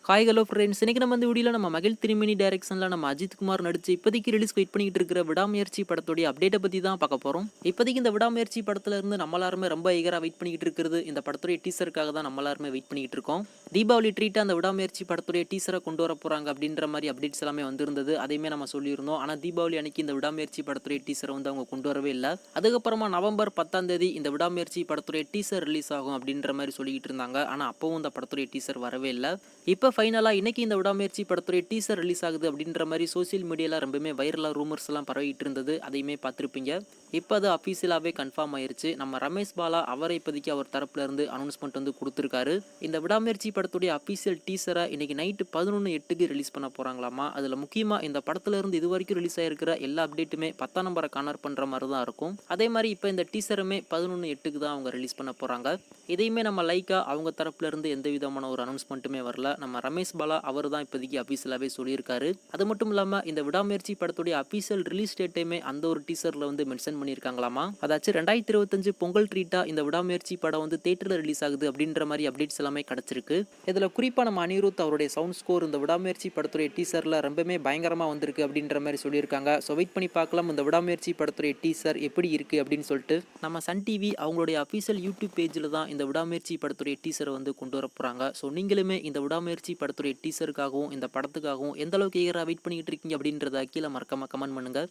Hi hello friends, இன்னைக்கு நம்ம இந்த வீடியோவில் நம்ம மகிழ் திருமேனி டைரக்ஷனில் நம்ம அஜித் குமார் நடிச்சு இப்போதைக்கு ரிலீஸ் வெயிட் பண்ணிட்டு இருக்கிற விடாமுயற்சி படத்துடைய அப்டேட்டை பற்றி தான் பார்க்க போகிறோம். இப்போதைக்கு இந்த விடாமுயற்சி படத்துல இருந்து நம்ம எல்லாருமே ரொம்ப ஈகராக வெயிட் பண்ணிட்டு இருக்கிறது இந்த படத்துடைய டீசருக்காக தான் நம்ம எல்லாருமே வெயிட் பண்ணிட்டு இருக்கோம். தீபாவளி ட்ரீட்டாக அந்த விடாமுயற்சி படத்துடைய டீசரை கொண்டு வர போகிறாங்க அப்படின்ற மாதிரி அப்டேட்ஸ் எல்லாமே வந்திருந்தது. அதையுமே நம்ம சொல்லியிருந்தோம். ஆனால் தீபாவளி அன்னைக்கு இந்த விடாமுயற்சி படத்துடைய டீசரை வந்து அவங்க கொண்டு வரவே இல்லை. அதுக்கப்புறமா நவம்பர் 10ஆம் தேதி இந்த விடாமுயற்சி படத்துடைய டீசர் ரிலீஸ் ஆகும் அப்படின்ற மாதிரி சொல்லிக்கிட்டு இருந்தாங்க. ஆனால் அப்பவும் இந்த படத்துடைய டீசர் வரவே இல்லை. இப்போ ஃபைனலாக இன்னைக்கு இந்த விடாமுயற்சி படத்துடைய டீசர் ரிலீஸ் ஆகுது அப்படின்ற மாதிரி சோசியல் மீடியாவில் ரொம்பவே வைரலாக ரூமர்ஸ் எல்லாம் பரவிட்டு இருந்தது. அதையுமே பார்த்துருப்பீங்க. இப்போ அது அஃபீஷியலாகவே கன்ஃபார்ம் ஆயிருச்சு. நம்ம ரமேஷ் பாலா அவரை இப்போதைக்கு அவர் தரப்புல இருந்து அனௌன்ஸ்மெண்ட் வந்து கொடுத்துருக்காரு. இந்த விடாமுயற்சி படத்துடைய அஃபீஷியல் டீசரை இன்னைக்கு நைட்டு 11:08க்கு ரிலீஸ் பண்ண போகிறாங்களாமா. அதில் முக்கியமாக இந்த படத்துல இருந்து இது வரைக்கும் ரிலீஸ் ஆயிருக்கிற எல்லா அப்டேட்டுமே 10ஆம் நம்பரை கார்னர் பண்ணுற மாதிரி தான் இருக்கும். அதே மாதிரி இப்போ இந்த டீசருமே 11:08க்கு தான் அவங்க ரிலீஸ் பண்ண போகிறாங்க. இதையுமே நம்ம லைக்கா அவங்க தரப்புல இருந்து எந்த விதமான ஒரு அனௌன்ஸ்மெண்ட்டுமே வரல. நம்ம ரமேஷ் பாலா அவர் தான் இப்போதைக்கு அஃபீஷியலாகவே சொல்லியிருக்காரு. அது மட்டும் இல்லாமல் இந்த விடாமுயற்சி படத்துடைய அஃபீஷியல் ரிலீஸ் டேட்டையுமே அந்த ஒரு டீசரில் வந்து மென்ஷன் பண்ணியிருக்காங்களாமா. அதாச்சும் 2025 பொங்கல் ட்ரீட்டா இந்த விடாமுயற்சி படம் வந்து தேட்டரில் ரிலீஸ் ஆகுது அப்படின்ற மாதிரி அப்டேட்ஸ் எல்லாமே கிடைச்சிருக்கு. இதில் குறிப்பாக நம்ம அனிருத் அவருடைய சவுண்ட் ஸ்கோர் இந்த விடாமுயற்சி படத்துடைய டீசரில் ரொம்பவே பயங்கரமாக வந்திருக்கு அப்படின்ற மாதிரி சொல்லியிருக்காங்க. ஸோ வெயிட் பண்ணி பார்க்கலாம் இந்த விடாமுயற்சி படத்துடைய டீசர் எப்படி இருக்குது அப்படின்னு சொல்லிட்டு. நம்ம சன் டிவி அவங்களுடைய அஃபீஷியல் யூடியூப் பேஜில் தான் இந்த விடாமுயற்சி படத்துடைய டீசரை வந்து கொண்டு வர போகிறாங்க. ஸோ நீங்களுமே இந்த விடாமுயற்சி படத்துடைய டீசருக்காகவும் இந்த படத்துக்காகவும் எந்த அளவுக்கு ஈகராக வெயிட் பண்ணிட்டு இருக்கீங்க அப்படின்றத கீழே மறக்காம கமெண்ட் பண்ணுங்க.